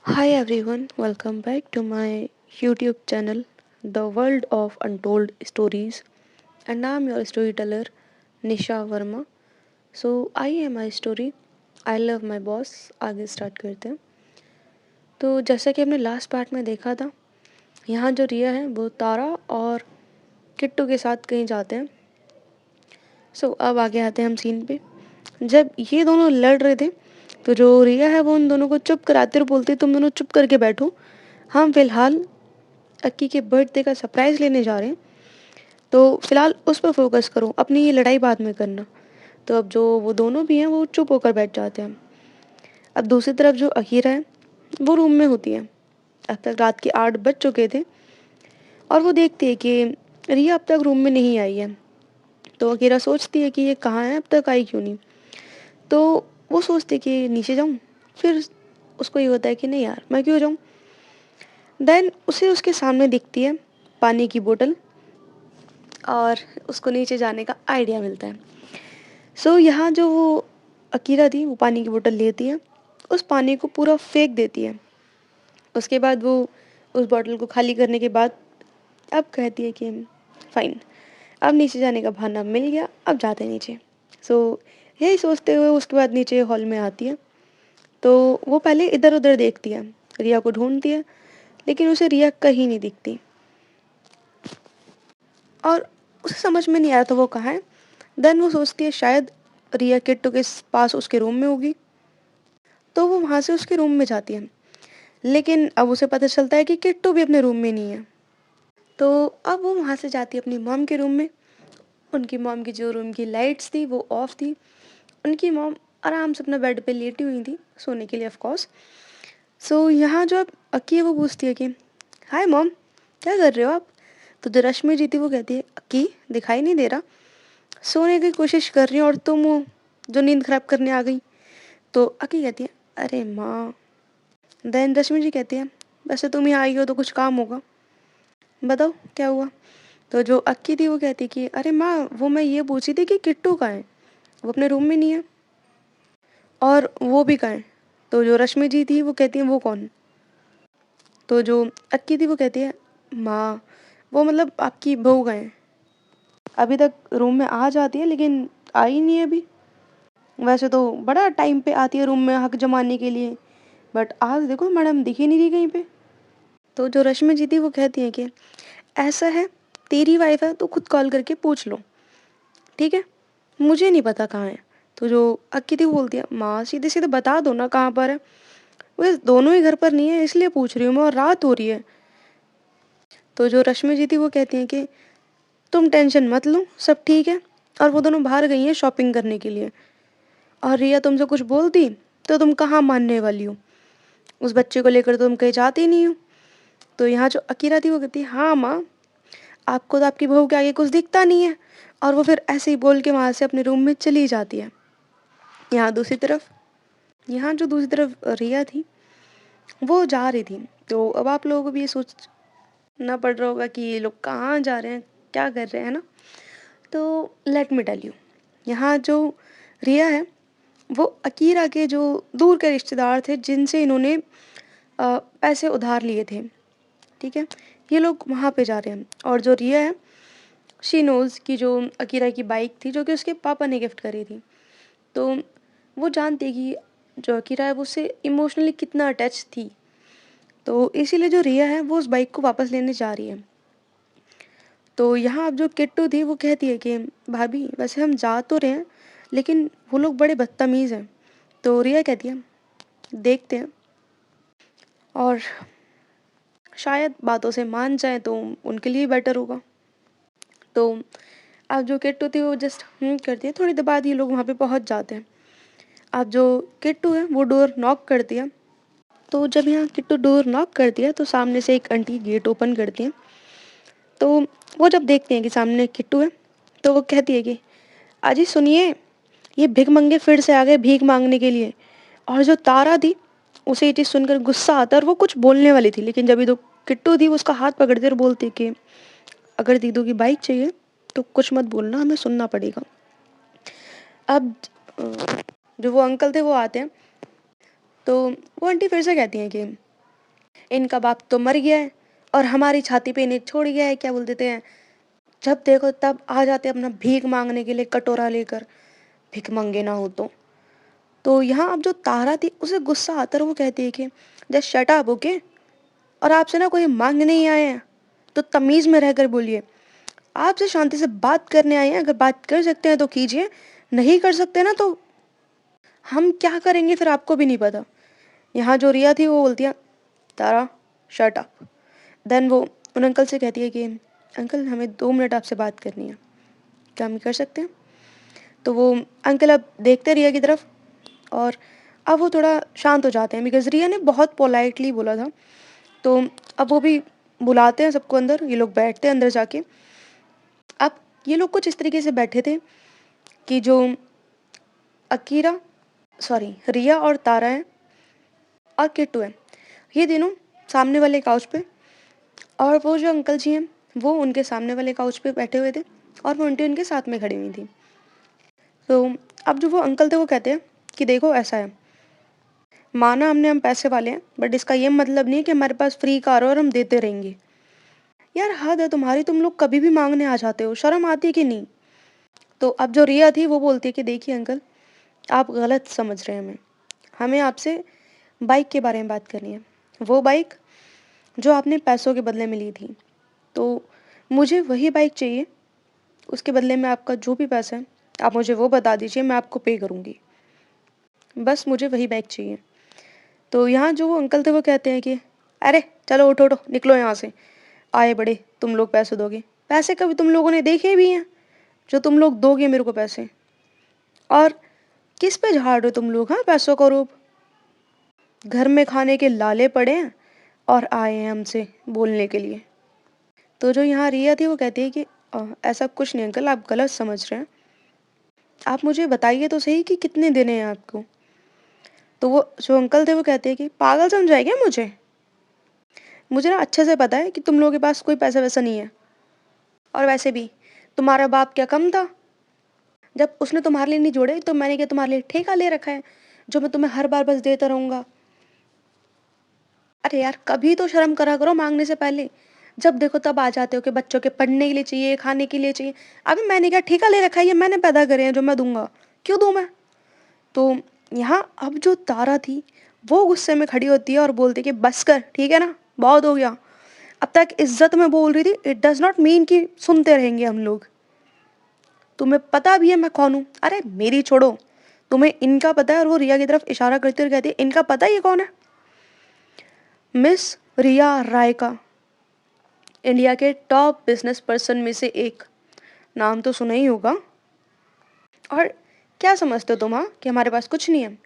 Hi everyone, welcome back to my YouTube channel, The World of Untold Stories, and I'm your storyteller, Nisha Verma. So I am my story, I love my boss. आगे start करते हैं। तो जैसा कि हमने last part में देखा था, यहाँ जो रिया है वो तारा और किट्टू के साथ कहीं जाते हैं। अब आगे आते हैं हम सीन पे। जब ये दोनों लड़ रहे थे तो जो रिया है वो उन दोनों को चुप कराते हुए बोलती तुम दोनों चुप करके बैठो, हम फिलहाल अक्की के बर्थडे का सरप्राइज़ लेने जा रहे हैं, तो फिलहाल उस पर फोकस करो, अपनी ये लड़ाई बाद में करना। तो अब जो वो दोनों भी हैं वो चुप होकर बैठ जाते हैं। अब दूसरी तरफ जो अकीरा है वो रूम में होती है। अब तक रात के 8 बज चुके थे और वो देखती है कि रिया अब तक रूम में नहीं आई है। तो अकीरा सोचती है कि ये कहाँ है, अब तक आई क्यों नहीं। तो वो सोचती है कि नीचे जाऊँ, फिर उसको ये होता है कि नहीं यार मैं क्यों जाऊँ। देन उसे उसके सामने दिखती है पानी की बोतल और उसको नीचे जाने का आइडिया मिलता है। यहाँ जो वो अकीरा थी वो पानी की बोतल लेती है, उस पानी को पूरा फेंक देती है। उसके बाद वो उस बॉटल को खाली करने के बाद अब कहती है कि फाइन, अब नीचे जाने का बहाना मिल गया, अब जाते हैं नीचे। यही सोचते हुए उसके बाद नीचे हॉल में आती है। तो वो पहले इधर उधर देखती है, रिया को ढूंढती है, लेकिन उसे रिया कहीं नहीं दिखती और उसे समझ में नहीं आया था वो कहाँ है। देन वो सोचती है शायद रिया किट्टू के पास उसके रूम में होगी, तो वो वहाँ से उसके रूम में जाती है। लेकिन अब उसे पता चलता है कि किट्टू भी अपने रूम में नहीं है। तो अब वो वहाँ से जाती है अपनी मॉम के रूम में। उनकी मॉम की जो रूम की लाइट्स थी वो ऑफ थी। उनकी मॉम आराम से अपना बेड पे लेटी हुई थी सोने के लिए ऑफ कोर्स। यहाँ जो अब अक्की है वो पूछती है कि हाय मॉम, क्या कर रहे हो आप। तो जो रश्मि जी थी वो कहती है अक्की दिखाई नहीं दे रहा, सोने की कोशिश कर रही हूँ और तुम वो जो नींद खराब करने आ गई। तो अक्की कहती है अरे माँ। देन रश्मि जी कहती है वैसे तुम यहाँ आई हो तो कुछ काम होगा, बताओ क्या हुआ। तो जो अक्की थी वो कहती कि अरे माँ वो मैं ये पूछी थी कि किट्टू कहाँ है, वो अपने रूम में नहीं है और वो भी कहाँ है। तो जो रश्मि जी थी वो कहती है वो कौन। तो जो अक्की थी वो कहती है माँ वो मतलब आपकी बहू कहाँ है, अभी तक रूम में आ जाती है लेकिन आई नहीं है अभी। वैसे तो बड़ा टाइम पे आती है रूम में हक जमाने के लिए, बट आज देखो मैडम दिख ही नहीं रही कहीं पे। तो जो रश्मि जी थी वो कहती है कि ऐसा है, तेरी वाइफ है तो खुद कॉल करके पूछ लो, ठीक है, मुझे नहीं पता कहाँ है। तो जो अक्की थी वो बोलती है माँ सीधे सीधे बता दो ना कहाँ पर है, वे दोनों ही घर पर नहीं है इसलिए पूछ रही हूँ मैं और रात हो रही है। तो जो रश्मि जी थी वो कहती हैं कि तुम टेंशन मत लो, सब ठीक है, और वो दोनों बाहर गई हैं शॉपिंग करने के लिए। और रिया तुमसे कुछ बोलती तो तुम कहाँ मानने वाली हो, उस बच्चे को लेकर तो तुम कहीं जाती नहीं हो। तो यहाँ जो अकीरा थी वो कहती है हाँ माँ, आपको तो आपकी बहू के आगे कुछ दिखता नहीं है। और वो फिर ऐसे ही बोल के वहाँ से अपने रूम में चली जाती है। यहाँ जो दूसरी तरफ रिया थी वो जा रही थी। तो अब आप लोगों को भी ये सोचना पड़ रहा होगा कि ये लोग कहाँ जा रहे हैं, क्या कर रहे हैं ना। तो लेट मी टेल यू, यहाँ जो रिया है वो अकीरा के जो दूर के रिश्तेदार थे जिनसे इन्होंने पैसे उधार लिए थे, ठीक है, ये लोग वहाँ पे जा रहे हैं। और जो रिया है शी नोज़ कि जो अकीरा की बाइक थी जो कि उसके पापा ने गिफ्ट करी थी, तो वो जानती है कि जो अकीरा है वो उससे इमोशनली कितना अटैच थी। तो इसीलिए जो रिया है वो उस बाइक को वापस लेने जा रही है। तो यहाँ अब जो किट्टू थी वो कहती है कि भाभी वैसे हम जा तो रहे हैं लेकिन वो लोग बड़े बदतमीज़ हैं। तो रिया कहती है देखते हैं, और शायद बातों से मान जाए तो उनके लिए बेटर होगा। तो अब जो किट्टू थी वो जस्ट करती है, थोड़ी देर बाद ये लोग वहाँ पे पहुँच जाते हैं। अब जो किट्टू है वो डोर नॉक करती है। तो जब यहाँ किट्टू डोर नॉक करती है तो सामने से एक आंटी गेट ओपन करती हैं। तो वो जब देखते हैं कि सामने किट्टू है तो वो कहती है कि अजी सुनिए, ये भिख मंगे फिर से आ गए भीख मांगने के लिए। और जो तारा थी उसे ये चीज़ सुनकर गुस्सा आता है और वो कुछ बोलने वाली थी, लेकिन जब ये दो किट्टू थी वो उसका हाथ पकड़ती और बोलती कि अगर दीदू की बाइक चाहिए तो कुछ मत बोलना, हमें सुनना पड़ेगा। अब जो वो अंकल थे वो आते हैं। तो वो आंटी फिर से कहती हैं कि इनका बाप तो मर गया है और हमारी छाती पे इन्हें छोड़ गया है, क्या बोल देते हैं, जब देखो तब आ जाते हैं अपना भीख मांगने के लिए कटोरा लेकर, भीख मंगे ना हो तो यहाँ अब जो तारा थी उसे गुस्सा आता है और वो कहती है कि जस्ट शट अप, ओके, और आपसे ना कोई मांगने नहीं आए हैं तो तमीज़ में रहकर बोलिए। आपसे शांति से बात करने आए हैं, अगर बात कर सकते हैं तो कीजिए, नहीं कर सकते ना तो हम क्या करेंगे फिर आपको भी नहीं पता। यहाँ जो रिया थी वो बोलती है तारा शट अप। देन वो उन अंकल से कहती है कि अंकल हमें 2 मिनट आपसे बात करनी है, क्या हम कर सकते हैं? तो वो अंकल अब देखते रिया की तरफ और अब वो थोड़ा शांत हो जाते हैं बिकॉज़ रिया ने बहुत पोलाइटली बोला था। तो अब वो भी बुलाते हैं सबको अंदर, ये लोग बैठते हैं अंदर जाके। अब ये लोग कुछ इस तरीके से बैठे थे कि जो अकीरा सॉरी रिया और तारा है और किट्टू है, ये तीनों सामने वाले काउच पे, और वो जो अंकल जी हैं वो उनके सामने वाले काउच पे बैठे हुए थे और वो आंटी उनके साथ में खड़ी हुई थी। तो अब जो वो अंकल थे वो कहते हैं कि देखो ऐसा है, माना हमने हम पैसे वाले हैं बट इसका ये मतलब नहीं है कि हमारे पास फ्री कार हो और हम देते रहेंगे। यार हद है तुम्हारी, तुम लोग कभी भी मांगने आ जाते हो, शर्म आती है कि नहीं? तो अब जो रिया थी वो बोलती है कि देखिए अंकल, आप गलत समझ रहे हैं हमें, हमें आपसे बाइक के बारे में बात करनी है, वो बाइक जो आपने पैसों के बदले में ली थी। तो मुझे वही बाइक चाहिए, उसके बदले में आपका जो भी पैसा है आप मुझे वो बता दीजिए, मैं आपको पे करूँगी, बस मुझे वही बाइक चाहिए। तो यहाँ जो वो अंकल थे वो कहते हैं कि अरे चलो उठो उठो निकलो यहाँ से, आए बड़े तुम लोग पैसे दोगे, पैसे कभी तुम लोगों ने देखे भी हैं जो तुम लोग दोगे मेरे को पैसे? और किस पे झाड़ रहे हो तुम लोग, हाँ पैसों का रूप? घर में खाने के लाले पड़े हैं और आए हैं हमसे बोलने के लिए। तो जो यहाँ रिया थी वो कहती है कि ऐसा कुछ नहीं अंकल, आप गलत समझ रहे हैं, आप मुझे बताइए तो सही कि कितने देने हैं आपको। तो वो जो अंकल थे वो कहते हैं कि पागल समझा है क्या मुझे? मुझे ना अच्छे से पता है कि तुम लोगों के पास कोई पैसा वैसा नहीं है, और वैसे भी तुम्हारा बाप क्या कम था? जब उसने तुम्हारे लिए नहीं जोड़े तो मैंने क्या तुम्हारे लिए ठेका ले रखा है जो मैं तुम्हें हर बार बस देता रहूँगा? अरे यार कभी तो शर्म करा करो माँगने से पहले। जब देखो तब आ जाते हो कि बच्चों के पढ़ने के लिए चाहिए, खाने के लिए चाहिए। अबे मैंने क्या ठेका ले रखा है, ये मैंने पैदा करे हैं जो मैं दूँगा, क्यों दूँ मैं? तो यहाँ अब जो तारा थी वो गुस्से में खड़ी होती है और बोलती है कि बस कर, ठीक है ना? बहुत हो गया। अब तक इज़्ज़त में बोल रही थी, इट डज़ नॉट मीन कि सुनते रहेंगे हम लोग। तुम्हें पता भी है मैं कौन हूँ? अरे मेरी छोड़ो, तुम्हें इनका पता है, और वो रिया की तरफ इशारा करती हुए कहती है इनका पता है ये कौन है? मिस रिया रायका, इंडिया के टॉप बिजनेस पर्सन में से एक, नाम तो सुना ही होगा। और क्या समझते हो तुम, हाँ, कि हमारे पास कुछ नहीं है?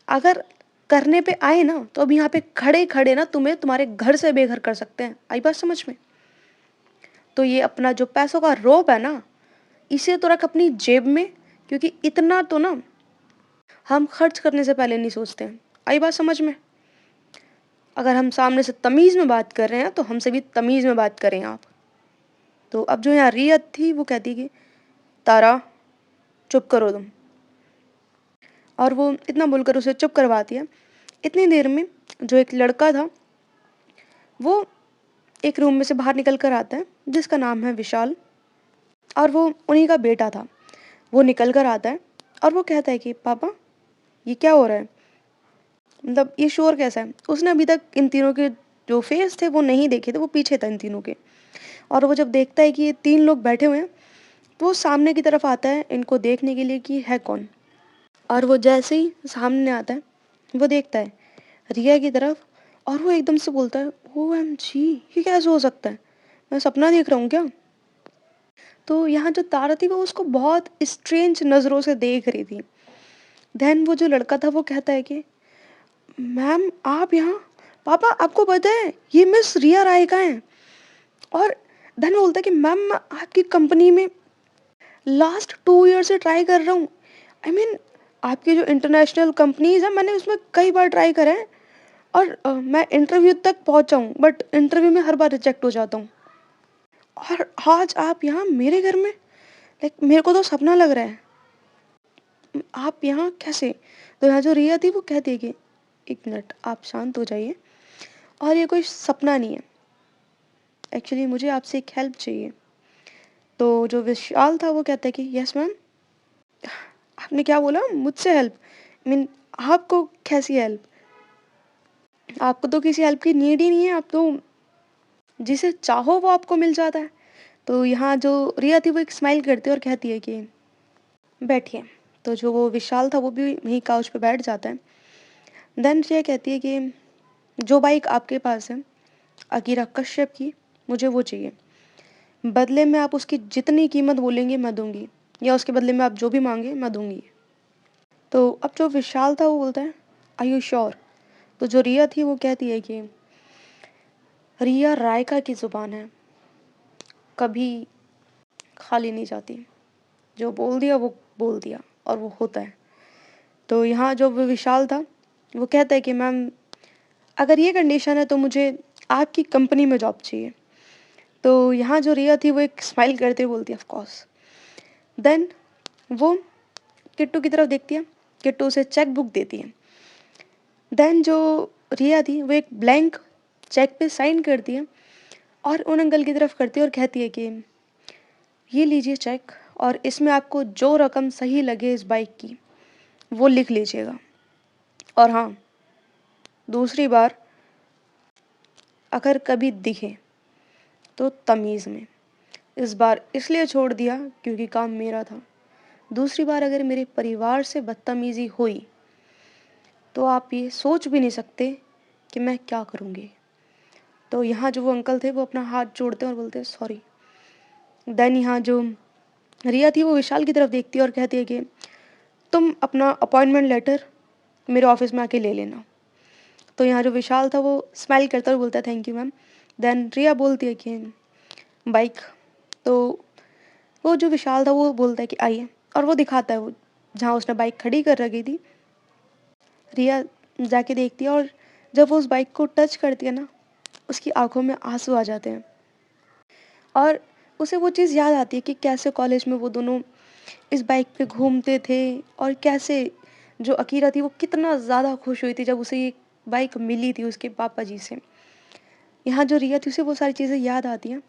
अगर करने पे आए ना तो अब यहाँ पे खड़े खड़े ना तुम्हें तुम्हारे घर से बेघर कर सकते हैं, आई बात समझ में? तो ये अपना जो पैसों का रोप है ना, इसे तो रख अपनी जेब में, क्योंकि इतना तो ना हम खर्च करने से पहले नहीं सोचते हैं, आई बात समझ में? अगर हम सामने से तमीज़ में बात कर रहे हैं तो हमसे भी तमीज़ में बात करें आप। तो अब जो यहाँ रियत थी वो कहती कि तारा चुप करो तुम, और वो इतना बोलकर उसे चुप करवाती है। इतनी देर में जो एक लड़का था वो एक रूम में से बाहर निकल कर आता है, जिसका नाम है विशाल, और वो उन्हीं का बेटा था। वो निकल कर आता है और वो कहता है कि पापा ये क्या हो रहा है, मतलब ये शोर कैसा है? उसने अभी तक इन तीनों के जो फेस थे वो नहीं देखे थे, वो पीछे था इन तीनों के। और वो जब देखता है कि ये 3 लोग बैठे हुए हैं तो वो सामने की तरफ आता है इनको देखने के लिए कि है कौन। और वो जैसे ही सामने आता है वो देखता है रिया की तरफ, और वो एकदम से बोलता है OMG, ये कैसे हो सकता है, मैं सपना देख रहा हूँ क्या? तो यहाँ जो तारा थी वो उसको बहुत स्ट्रेंज नज़रों से देख रही थी। देन वो जो लड़का था वो कहता है कि मैम आप यहाँ, पापा आपको पता है ये मिस रिया राय का है? और देन वो बोलता है कि मैम मैं आपकी कंपनी में लास्ट 2 ईयर से ट्राई कर रहा हूँ। आई मीन आपकी जो इंटरनेशनल कंपनीज है मैंने उसमें कई बार ट्राई करा है, और मैं इंटरव्यू तक पहुँचा हूँ बट इंटरव्यू में हर बार रिजेक्ट हो जाता हूँ, और आज आप यहाँ मेरे घर में, लाइक मेरे को तो सपना लग रहा है, आप यहाँ कैसे? तो यहाँ जो रिया थी वो कहती है कि एक मिनट आप शांत हो जाइए, और ये कोई सपना नहीं है। एक्चुअली मुझे आपसे एक हेल्प चाहिए। तो जो विशाल था वो कहता है कि यस मैम। आपने क्या बोला? मुझसे हेल्प? मीन आपको कैसी हेल्प? आपको तो किसी हेल्प की नीड ही नहीं है, आप तो जिसे चाहो वो आपको मिल जाता है। तो यहाँ जो रिया थी वो एक स्माइल करती है और कहती है कि बैठिए। तो जो वो विशाल था वो भी वहीं काउच पे बैठ जाता है। देन रिया कहती है कि जो बाइक आपके पास है अकीरा कश्यप की, मुझे वो चाहिए। बदले में आप उसकी जितनी कीमत बोलेंगे मैं दूंगी, या उसके बदले में आप जो भी मांगे मैं दूंगी। तो अब जो विशाल था वो बोलता है आर यू श्योर? तो जो रिया थी वो कहती है कि रिया रायका की ज़ुबान है, कभी खाली नहीं जाती। जो बोल दिया वो बोल दिया और वो होता है। तो यहाँ जो वो विशाल था वो कहता है कि मैम अगर ये कंडीशन है तो मुझे आपकी कंपनी में जॉब चाहिए। तो यहाँ जो रिया थी वो एक स्माइल करते हुए बोलती है ऑफ कोर्स। देन वो किट्टू की तरफ देखती है, किट्टू उसे चेक बुक देती है। देन जो रिया थी वो एक ब्लैंक चेक पे साइन करती है और उन अंकल की तरफ करती है और कहती है कि ये लीजिए चेक, और इसमें आपको जो रकम सही लगे इस बाइक की वो लिख लीजिएगा। और हाँ, दूसरी बार अगर कभी दिखे तो तमीज़ में। इस बार इसलिए छोड़ दिया क्योंकि काम मेरा था। दूसरी बार अगर मेरे परिवार से बदतमीज़ी हुई तो आप ये सोच भी नहीं सकते कि मैं क्या करूँगी। तो यहाँ जो वो अंकल थे वो अपना हाथ जोड़ते हैं और बोलते हैं सॉरी। देन यहाँ जो रिया थी वो विशाल की तरफ देखती है और कहती है कि तुम अपना अपॉइंटमेंट लेटर मेरे ऑफिस में आके ले लेना। तो यहाँ जो विशाल था वो स्माइल करता हुआ बोलता है थैंक यू मैम। देन रिया बोलती है कि बाइक। तो वो जो विशाल था वो बोलता है कि आइए, और वो दिखाता है वो जहाँ उसने बाइक खड़ी कर रखी थी। रिया जाके देखती है और जब वो उस बाइक को टच करती है ना, उसकी आंखों में आंसू आ जाते हैं और उसे वो चीज़ याद आती है कि कैसे कॉलेज में वो दोनों इस बाइक पे घूमते थे और कैसे जो अकीरा थी वो कितना ज़्यादा खुश हुई थी जब उसे ये बाइक मिली थी उसके पापा जी से। यहाँ जो रिया थी उसे वो सारी चीज़ें याद आती हैं।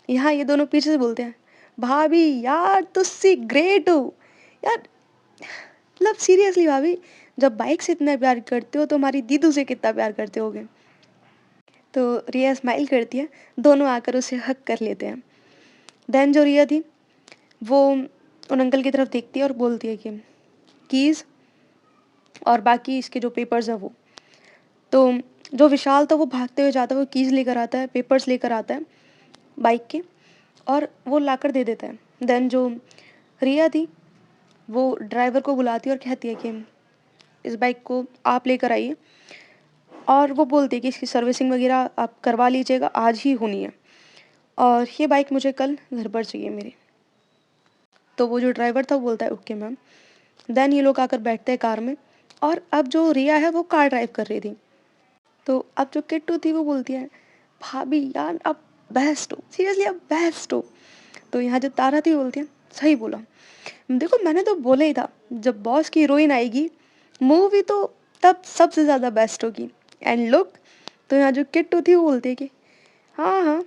यहाँ ये दोनों पीछे से बोलते हैं भाभी यार तुस्सी ग्रेट हो यार, मतलब सीरियसली भाभी, जब बाइक से इतना प्यार करते हो तो हमारी दीदू से कितना प्यार करते होगे। तो रिया स्माइल करती है, दोनों आकर उसे हक कर लेते हैं। देन जो रिया थी वो उन अंकल की तरफ देखती है और बोलती है कि कीज़ और बाकी इसके जो पेपर्स हैं वो। तो जो विशाल था वो भागते हुए जाता है, वो कीज़ लेकर आता है, पेपर्स लेकर आता है बाइक के, और वो लाकर दे देता है। देन जो रिया थी वो ड्राइवर को बुलाती है और कहती है कि इस बाइक को आप लेकर आइए, और वो बोलती है कि इसकी सर्विसिंग वगैरह आप करवा लीजिएगा, आज ही होनी है, और ये बाइक मुझे कल घर पर चाहिए मेरे। तो वो जो ड्राइवर था वो बोलता है ओके मैम। देन ये लोग आकर बैठते हैं कार में, और अब जो रिया है वो कार ड्राइव कर रही थी। तो अब जो किट्टू थी वो बोलती है भाभी यार आप बेस्ट हो, सीरियसली आप बेस्ट हो। तो यहाँ जो तारा थी वो बोलती है सही बोला, देखो मैंने तो बोला ही था जब बॉस की हीरोइन आएगी मूवी तो तब सबसे ज़्यादा बेस्ट होगी। And look. तो यहाँ जो किट्टू थी वो बोलती है कि हाँ हाँ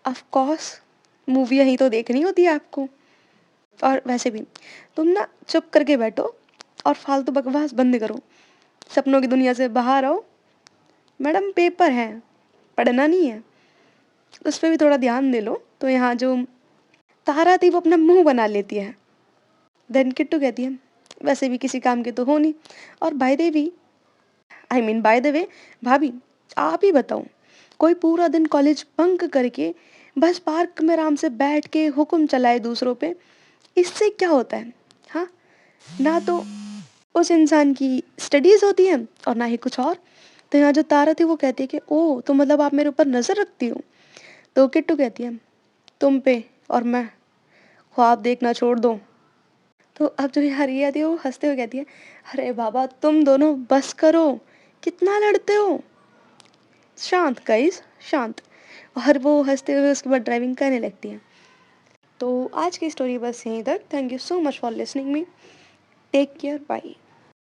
ऑफ कोर्स, मूवी यहीं तो देखनी होती है आपको, और वैसे भी तुम ना चुप करके बैठो और फालतू बकवास बंद करो, सपनों की दुनिया से बाहर आओ। मैडम पेपर है, पढ़ना नहीं है, उस पर भी थोड़ा ध्यान दे लो। तो यहाँ जो तारा थी वो अपना मुंह बना लेती है। देन किट्टू कहती है वैसे भी किसी काम के तो हो नहीं, और by the way by the way भाभी आप ही बताओ, कोई पूरा दिन कॉलेज बंक करके बस पार्क में आराम से बैठ के हुक्म चलाए दूसरों पे, इससे क्या होता है? हाँ, ना तो उस इंसान की स्टडीज़ होती हैं और ना ही कुछ और। तो यहाँ जो तारा थी वो कहती है कि ओह तो मतलब आप मेरे ऊपर नज़र रखती हो। तो किट्टू कहती है तुम पे और मैं ख्वाब देखना छोड़ दो। तो अब जो यहाँ रिया थी वो हंसते हुए कहती है अरे बाबा तुम दोनों बस करो, कितना लड़ते हो, शांत गाइस शांत। और वो हंसते हुए उसके बाद ड्राइविंग करने लगती है। तो आज की स्टोरी बस यहीं तक। Thank you so much for listening me. Take care, bye.